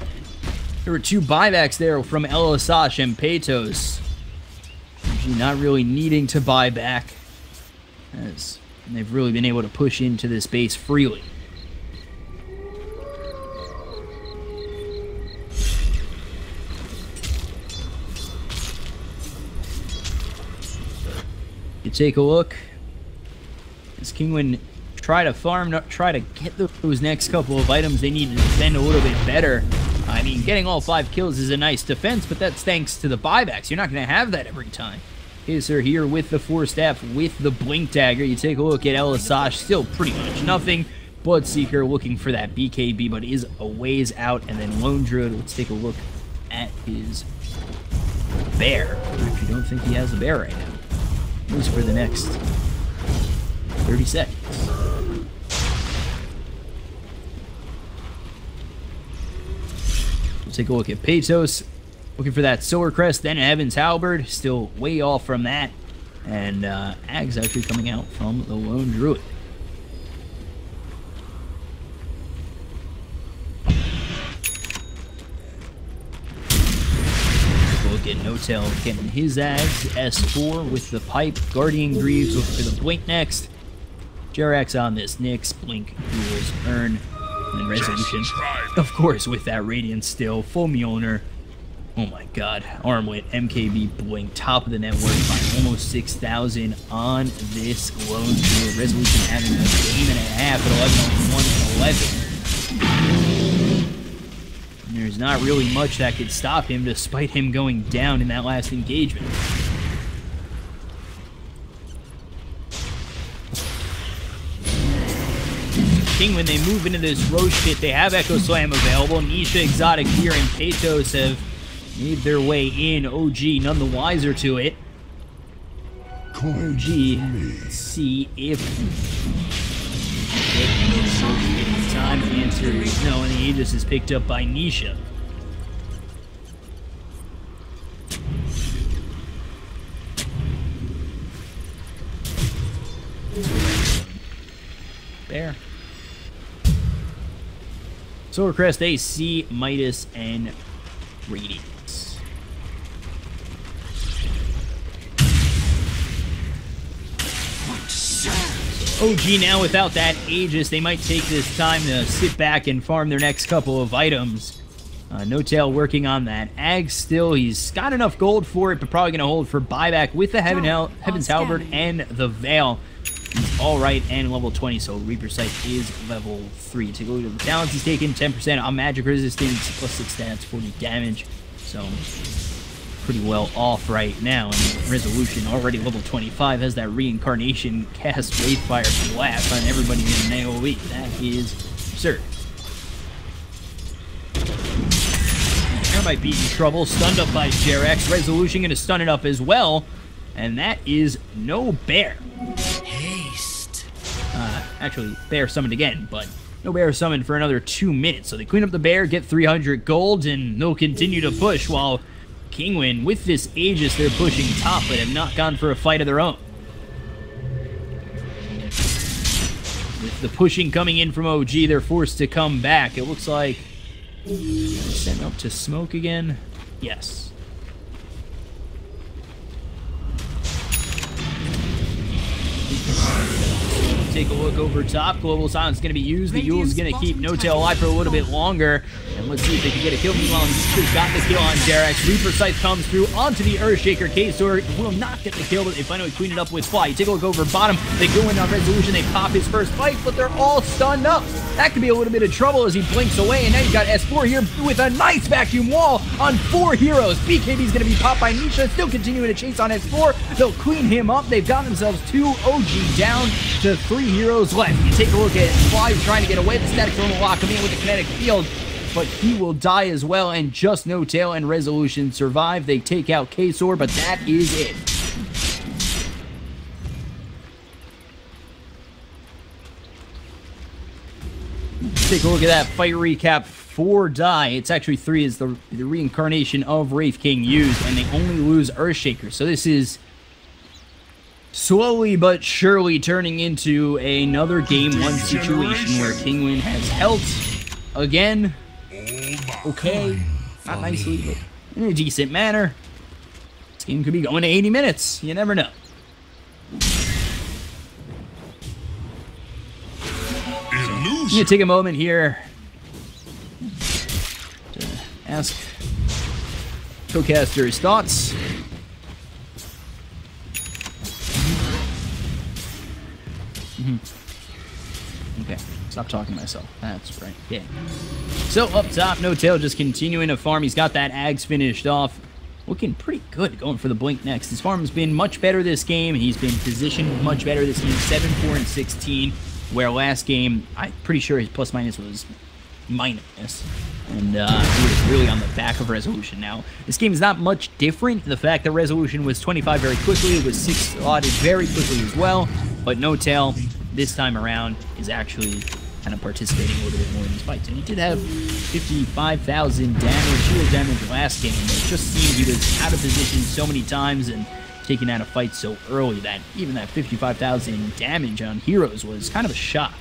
there were 2 buybacks there from Elisash and Peytos. Not really needing to buy back, as they've really been able to push into this base freely. take a look. As Kinguin try to farm, try to get those next couple of items, they need to defend a little bit better. I mean, getting all 5 kills is a nice defense, but that's thanks to the buybacks. You're not going to have that every time. Kisser here with the Force Staff, with the Blink Dagger. You take a look at Elisage, still pretty much nothing. Bloodseeker looking for that BKB, but is a ways out. And then Lone Druid, let's take a look at his bear. I actually don't think he has a bear right now. At least for the next 30 seconds. We'll take a look at Patos. Looking for that Solar Crest, then Heaven's Halberd. Still way off from that. And Ag's actually coming out from the Lone Druid. Look at No-Tail getting his Ags. S4 with the Pipe. Guardian Greaves looking for the Blink next. Jerax on this Nyx. Blink, Duels, Earn, and then Resolution. Of course, with that Radiance still. Full Mjolnir. Oh my god. Armlet, MKB, Blink, top of the network by almost 6,000 on this Lone Druid. Resolution having a game and a half at 11 on 1 and 11. And there's not really much that could stop him despite him going down in that last engagement. When they move into this Roche pit, they have Echo Slam available. Nisha, Exotic here, and Patos have made their way in. OG none the wiser to it. OG, let's see if time. The answer is no, and the Aegis is picked up by Nisha. Bear. Solar Crest, AC, Midas, and Radiance. OG now without that Aegis, they might take this time to sit back and farm their next couple of items. No-Tail working on that. Ag still, he's got enough gold for it, but probably going to hold for buyback with the Heaven's Halberd and the Veil. He's alright and level 20, so Reaper Sight is level 3. Take a look at the talents he's taken, 10% on magic resistance, plus 6 stats, 40 damage. So, pretty well off right now. And Resolution, already level 25, has that Reincarnation cast Wraithfire Blast on everybody in an AoE. That is absurd. There might be in trouble, stunned up by Jerax. Resolution going to stun it up as well. And that is no bear. Actually, bear summoned again, but no bear summoned for another 2 minutes. So they clean up the bear, get 300 gold, and they'll continue to push while Kinguin, with this Aegis, they're pushing top, but have not gone for a fight of their own. With the pushing coming in from OG, they're forced to come back. It looks like sent up to smoke again. Yes. Take a look over top. Global Silence is going to be used. The Yule is going to keep No-Tail alive for a little bit longer. And let's see if they can get a kill. Meanwhile, he's got the kill on Jerax. Reaper Sight comes through onto the Earthshaker. K-Sword will not get the kill, but they finally clean it up with Fly. Take a look over bottom. They go in on Resolution. They pop his first fight, but they're all stunned up. That could be a little bit of trouble as he blinks away. And now you got S4 here with a nice vacuum wall on 4 heroes. BKB is going to be popped by Nisha. Still continuing to chase on S4. They'll clean him up. They've got themselves 2 OG down to 3 heroes left. You take a look at Fly trying to get away. The static zone will lock him in with the kinetic field, but he will die as well, and just No-Tail and Resolution survive. They take out K-Sword, but that is it. Take a look at that fight recap. 4 die. It's actually 3 is the reincarnation of Wraith King used, and they only lose Earthshaker. So this is slowly but surely turning into another Game 1 situation where Kinguin has health again. Okay, not nicely, but in a decent manner. This game could be going to 80 minutes. You never know. I'm going to take a moment here to ask Co-Caster his thoughts. Okay, stop talking to myself. That's right. Yeah. So up top, No Tail just continuing to farm. He's got that Ags finished off. Looking pretty good, going for the blink next. His farm's been much better this game. He's been positioned much better this game. 7, 4, and 16. Where last game, I'm pretty sure his plus minus was minus. And he was really on the back of Resolution now. This game is not much different. The fact that Resolution was 25 very quickly, it was 6 slotted very quickly as well. But No Tail, this time around, is actually kind of participating a little bit more in these fights. And he did have 55,000 damage, shield damage last game. It just seemed he was out of position so many times and taking out a fight so early that even that 55,000 damage on heroes was kind of a shock.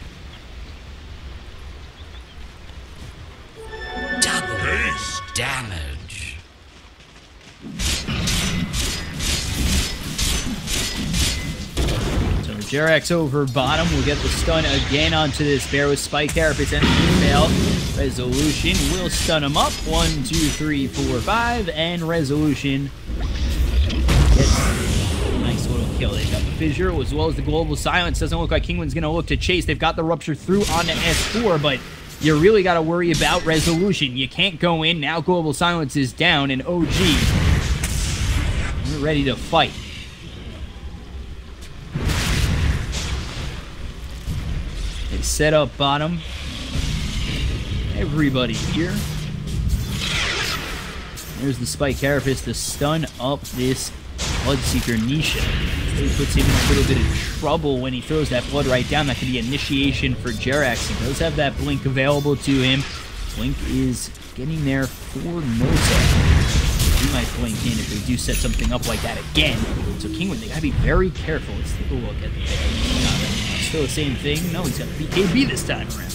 Double damage. So Jerax over bottom will get the stun again onto this bear with Spike Carapace and female. Resolution will stun him up. 1, 2, 3, 4, 5, and Resolution gets a nice little kill. They got the fissure as well as the global silence. Doesn't look like Kinguin's going to look to chase. They've got the rupture through onto S4, but you really got to worry about Resolution. You can't go in. Now global silence is down, and OG, we're ready to fight. They set up bottom. Everybody here. There's the Spike Carapace to stun up this Bloodseeker Nisha. He puts him in a little bit of trouble when he throws that blood right down. That could be initiation for Jerax. He does have that blink available to him. Blink is getting there for No Tail. He might blink in if they do set something up like that again. So Kinguin, they gotta be very careful. Let's take a look at the bear. Still the same thing. No, he's got the BKB this time around.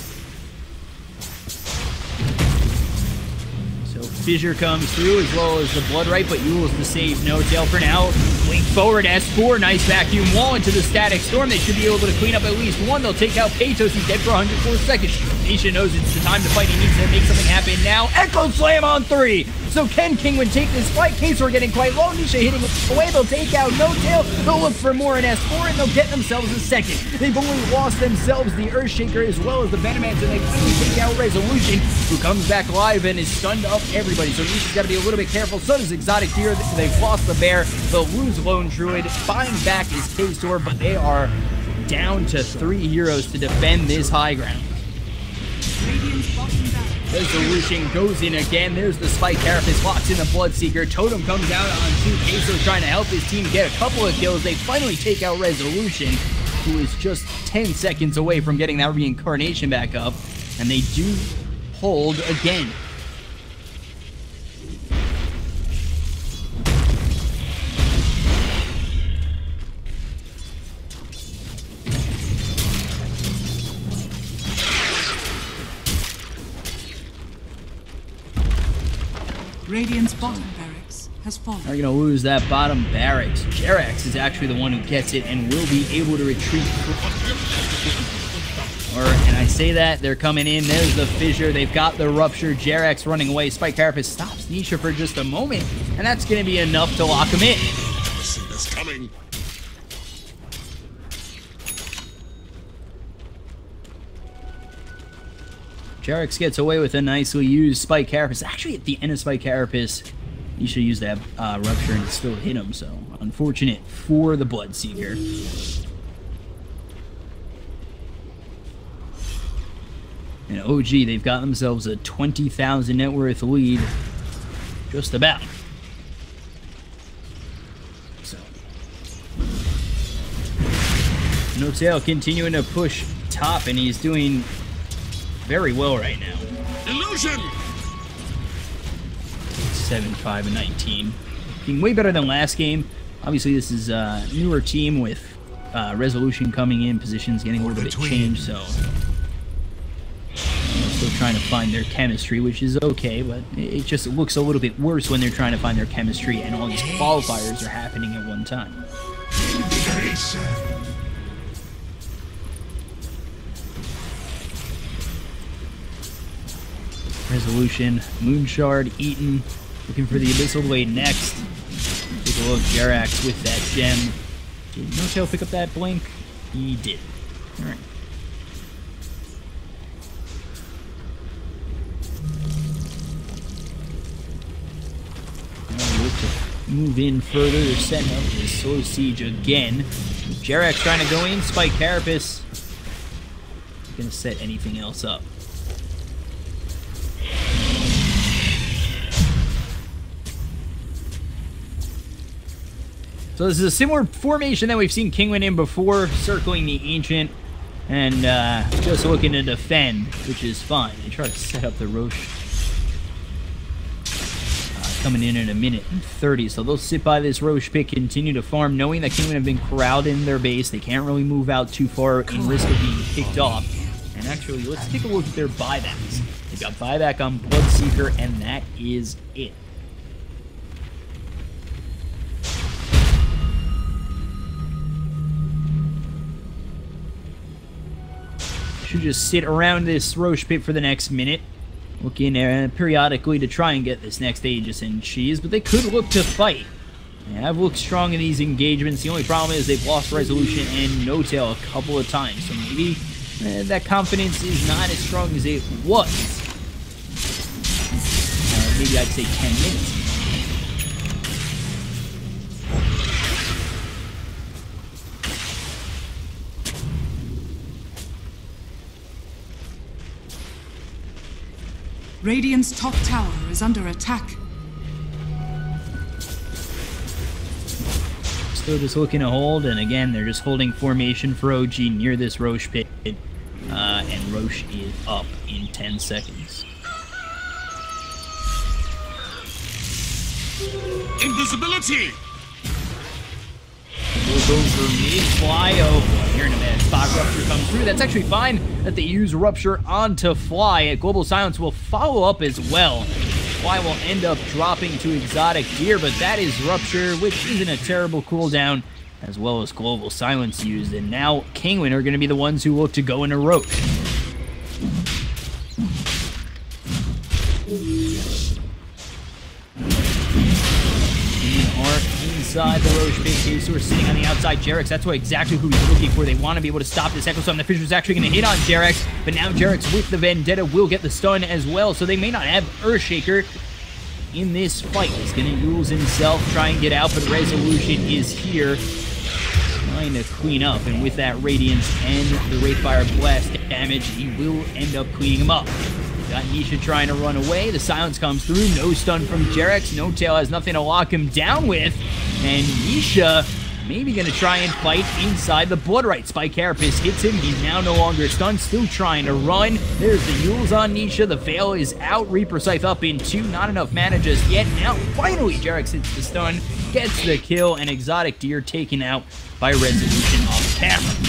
Fissure comes through as well as the blood right, but Yule's to save No Tail for now. Blink forward, S4, nice vacuum wall into the static storm. They should be able to clean up at least one. They'll take out Peytos. He's dead for 104 seconds. Nisha knows it's the time to fight. He needs to make something happen now. Echo Slam on 3. So can Kinguin take this fight? Case we're getting quite low. Nisha hitting away. They'll take out No Tail. They'll look for more in S4, and they'll get themselves a second. They've only lost themselves the Earthshaker as well as the Venomance, and they finally take out Resolution, who comes back live and is stunned up everybody. So Nisha's got to be a little bit careful. So does Exotic Deer. They've lost the bear. They'll lose Lone Druid. Buying back is K-Store, but they are down to 3 heroes to defend this high ground. Resolution goes in again. There's the Spike Carapace, locks in the Bloodseeker. Totem comes out on 2. K-Store trying to help his team get a couple of kills. They finally take out Resolution, who is just 10 seconds away from getting that reincarnation back up. And they do hold again. Radiant's bottom barracks has fallen. They're going to lose that bottom barracks. Jerax is actually the one who gets it and will be able to retreat. And I say that, they're coming in. There's the fissure. They've got the rupture. Jerax running away. Spike Carapace stops Nisha for just a moment, and that's going to be enough to lock him in. See this coming. Jerax gets away with a nicely used Spike Carapace. Actually, at the end of Spike Carapace, you should use that rupture and still hit him, so unfortunate for the Bloodseeker. And OG, they've got themselves a 20,000 net worth lead. Just about. So. No Tail continuing to push top, and he's doing very well right now. Illusion! 7, 5, and 19. Being way better than last game. Obviously, this is a newer team with Resolution coming in, positions getting a little bit changed, so still trying to find their chemistry, which is okay, but it just looks a little bit worse when they're trying to find their chemistry and all these qualifiers are happening at one time. Resolution, Moonshard, Eaton, looking for the Abyssal Blade next. Take a look, Jerax with that gem. Did No Tail pick up that blink? He did. Alright. Look to move in further. They're setting up this slow siege again. Jerax trying to go in. Spike Carapace. Not gonna set anything else up. So this is a similar formation that we've seen Kinguin in before, circling the Ancient and just looking to defend, which is fine. They try to set up the Roche coming in a minute and 30, so they'll sit by this Roche pit, continue to farm, knowing that Kinguin have been corralled in their base. They can't really move out too far in risk of being picked off. And actually, let's take a look at their buybacks. They got buyback on Bloodseeker, and that is it. Should just sit around this Roche pit for the next minute, looking periodically to try and get this next Aegis in cheese, but they could look to fight. They have looked strong in these engagements. The only problem is they've lost Resolution and No-Tail a couple of times, so maybe that confidence is not as strong as it was. Maybe I'd say 10 minutes. Radiant's top tower is under attack. Still just looking to hold, and again, they're just holding formation for OG near this Roche pit, and Roche is up in 10 seconds. Invisibility! Look over mid, fly over. Here in a minute, spot rupture comes through. That's actually fine that they use rupture onto Fly. Global Silence will follow up as well. Fly will end up dropping to Exotic Deer, but that is rupture, which isn't a terrible cooldown, as well as Global Silence used. And now Kinguin are going to be the ones who look to go into Roche. Inside the Roche pit, K-Sur sitting on the outside. Jerax, that's exactly who he's looking for. They want to be able to stop this Echo Storm. The Fisher's actually going to hit on Jerax, but now Jerax with the Vendetta will get the stun as well, so they may not have Earthshaker in this fight. He's going to use himself, try and get out, but Resolution is here, trying to clean up, and with that Radiance and the Wraithfire Blast damage, he will end up cleaning him up. Got Nisha trying to run away. The silence comes through. No stun from Jerax. No-Tail has nothing to lock him down with. And Nisha maybe going to try and fight inside the Bloodright. Spike Carapace hits him. He's now no longer stunned. Still trying to run. There's the Yules on Nisha. The Veil is out. Reaper Scythe up in 2. Not enough mana just yet. Now, finally, Jerax hits the stun. Gets the kill. And Exotic Deer taken out by Resolution off camera.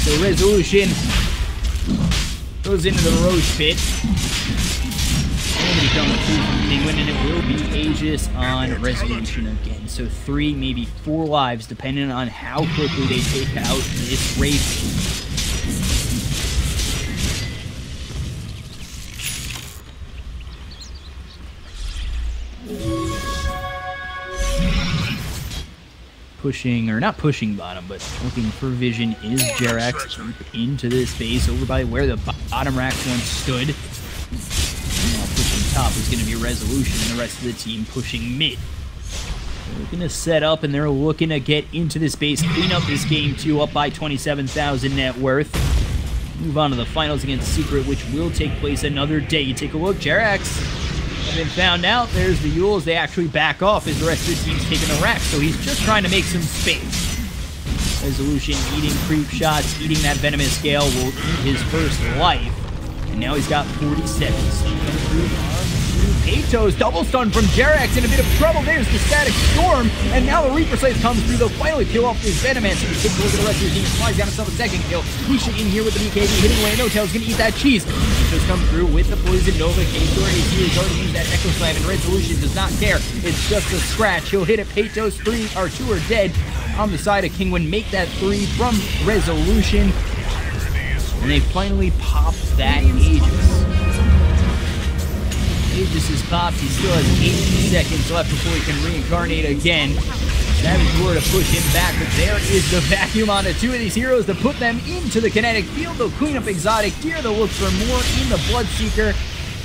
So Resolution goes into the Roche pit. Nobody coming through from Kinguin, and it will be Aegis on Resolution again. So 3, maybe 4 lives, depending on how quickly they take out this Wraith. Pushing, or not pushing bottom, but looking for vision is Jerax into this base over by where the bottom racks once stood. Now pushing top is going to be Resolution, and the rest of the team pushing mid. They're looking to set up, and they're looking to get into this base, clean up this game too, up by 27,000 net worth. Move on to the finals against Secret, which will take place another day. You take a look, Jerax have been found out. There's the Yules. They actually back off as the rest of the team's taking the rack, so he's just trying to make some space. Resolution eating creep shots, eating that Venomous Gale will eat his first life, and now he's got 40 seconds. Peytos, double stun from Jerax, in a bit of trouble. There's the Static Storm, and now the Reaper Scythe comes through. They'll finally kill off this Venoman, so he takes a look at the rest of his team. Flies down himself a second kill. Nisha in here with the BKB, hitting away. No-Tail's gonna eat that cheese. Just come through with the Poison Nova. K-Sur is here. He's already used that Echo Slam, and Resolution does not care. It's just a scratch. He'll hit it. Peytos, 2 are dead. On the side of Kinguin, make that 3 from Resolution. And they finally pop that Aegis. Aegis is popped. He still has 8 seconds left before he can reincarnate again. Savage were to push him back, but there is the vacuum onto two of these heroes to put them into the kinetic field. They'll clean up Exotic here. They'll look for more in the Bloodseeker.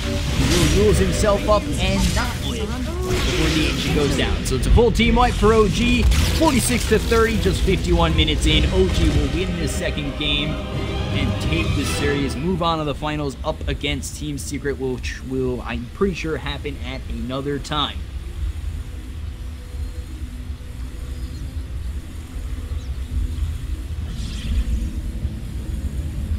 He will rules himself up and not live before the ancient goes down. So it's a full team wipe for OG. 46-30, just 51 minutes in. OG will win this second game and take this series, move on to the finals up against Team Secret, which will, I'm pretty sure, happen at another time.